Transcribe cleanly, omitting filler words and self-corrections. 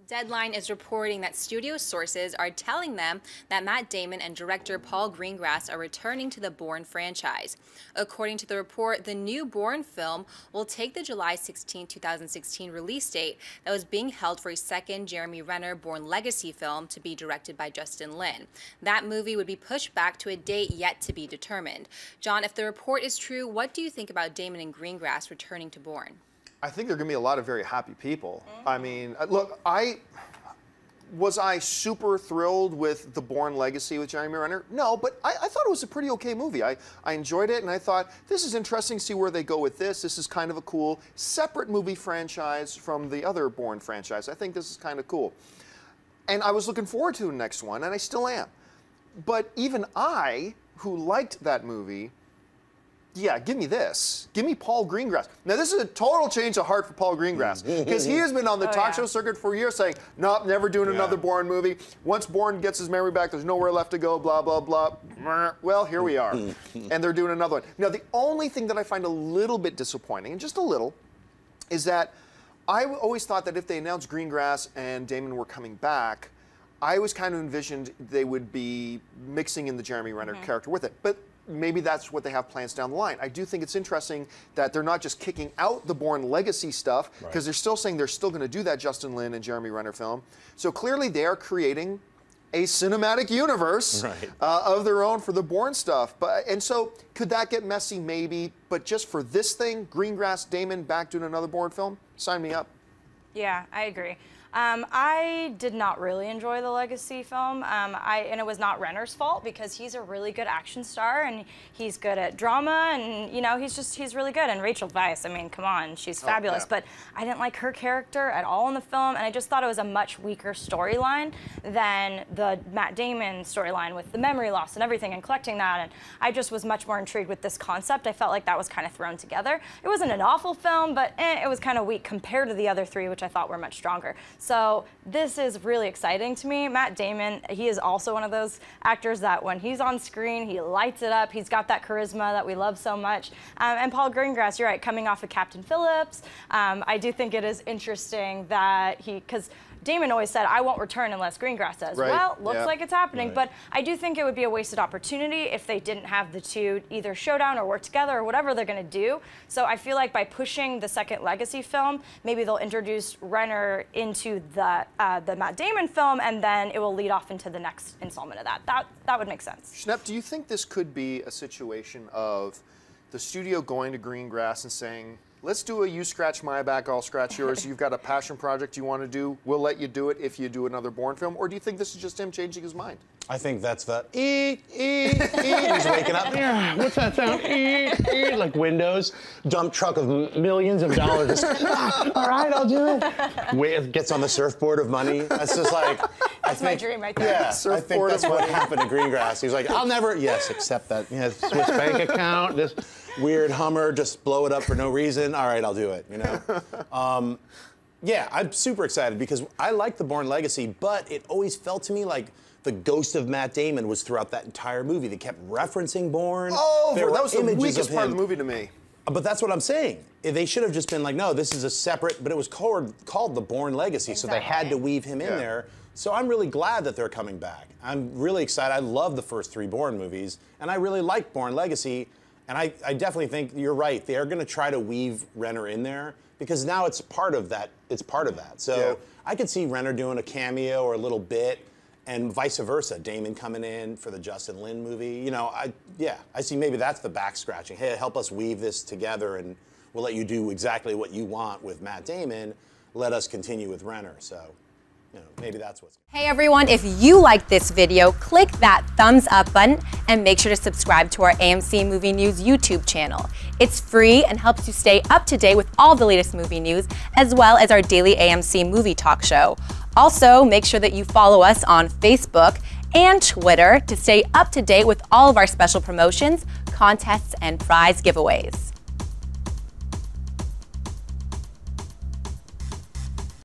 Deadline is reporting that studio sources are telling them that Matt Damon and director Paul Greengrass are returning to the Bourne franchise. According to the report, the new Bourne film will take the July 16, 2016 release date that was being held for a second Jeremy Renner Bourne Legacy film to be directed by Justin Lin. That movie would be pushed back to a date yet to be determined. John, if the report is true, what do you think about Damon and Greengrass returning to Bourne? I think there are going to be a lot of very happy people. I mean, look, was I super thrilled with the Bourne Legacy with Jeremy Renner? No, but I thought it was a pretty okay movie. I enjoyed it, and I thought, this is interesting to see where they go with this. This is kind of a cool, separate movie franchise from the other Bourne franchise. I think this is kind of cool. And I was looking forward to the next one, and I still am. But even I, who liked that movie, yeah, give me this. Give me Paul Greengrass. Now, this is a total change of heart for Paul Greengrass, because he has been on the talk show circuit for years saying, nope, never doing another Bourne movie. Once Bourne gets his memory back, there's nowhere left to go, blah, blah, blah. Well, here we are. And they're doing another one. Now, the only thing that I find a little bit disappointing, and just a little, is that I always thought that if they announced Greengrass and Damon were coming back, I always kind of envisioned they would be mixing in the Jeremy Renner character with it. But maybe that's what they have plans down the line. I do think it's interesting that they're not just kicking out the Bourne Legacy stuff, because they're still saying they're still going to do that Justin Lin and Jeremy Renner film. So clearly they are creating a cinematic universe of their own for the Bourne stuff. And so could that get messy? Maybe. But just for this thing, Greengrass, Damon back doing another Bourne film, sign me up. Yeah, I agree. I did not really enjoy the Legacy film, and it was not Renner's fault, because he's a really good action star and he's good at drama, and you know, he's really good. And Rachel Weisz, I mean, come on, she's fabulous. But I didn't like her character at all in the film, and I just thought it was a much weaker storyline than the Matt Damon storyline with the memory loss and everything and collecting that. And I just was much more intrigued with this concept. I felt like that was kind of thrown together. It wasn't an awful film, but it was kind of weak compared to the other three, which I thought were much stronger. So this is really exciting to me. Matt Damon, he is also one of those actors that when he's on screen, he lights it up. He's got that charisma that we love so much. And Paul Greengrass, you're right, coming off of Captain Phillips. I do think it is interesting that because Damon always said, I won't return unless Greengrass does. Well, looks like it's happening. But I do think it would be a wasted opportunity if they didn't have the two either showdown or work together or whatever they're going to do. So I feel like by pushing the second Legacy film, maybe they'll introduce Renner into the Matt Damon film, and then it will lead off into the next installment of that. That would make sense. Schnepp, do you think this could be a situation of the studio going to Greengrass and saying, let's do a you scratch my back, I'll scratch yours. You've got a passion project you want to do. We'll let you do it if you do another Bourne film. Or do you think this is just him changing his mind? I think that's the he's waking up. Yeah, what's that sound? Like Windows, dump truck of millions of dollars. All right, I'll do it. Gets on the surfboard of money. That's just like, that's my dream right there. Yeah, I think that's what happened to Greengrass. He's like, I'll never, accept that. Yeah, Swiss bank account, this weird Hummer, just blow it up for no reason. All right, I'll do it, you know? Yeah, I'm super excited because I like the Bourne Legacy, but it always felt to me like the ghost of Matt Damon was throughout that entire movie. They kept referencing Bourne. Oh, that was the weakest part of the movie to me. But that's what I'm saying. They should have just been like, no, this is a separate, but it was called the Bourne Legacy, so they had to weave him in there. So I'm really glad that they're coming back. I'm really excited. I love the first three Bourne movies, and I really like Bourne Legacy, and I definitely think you're right. They are going to try to weave Renner in there, because now it's part of that. It's part of that. So I could see Renner doing a cameo or a little bit, and vice versa. Damon coming in for the Justin Lin movie. You know, I see maybe that's the back scratching. Hey, help us weave this together, and we'll let you do exactly what you want with Matt Damon. Let us continue with Renner. So, you know, maybe that's what's. Hey everyone, if you liked this video, click that thumbs up button and make sure to subscribe to our AMC Movie News YouTube channel. It's free and helps you stay up to date with all the latest movie news, as well as our daily AMC movie talk show. Also, make sure that you follow us on Facebook and Twitter to stay up to date with all of our special promotions, contests, and prize giveaways.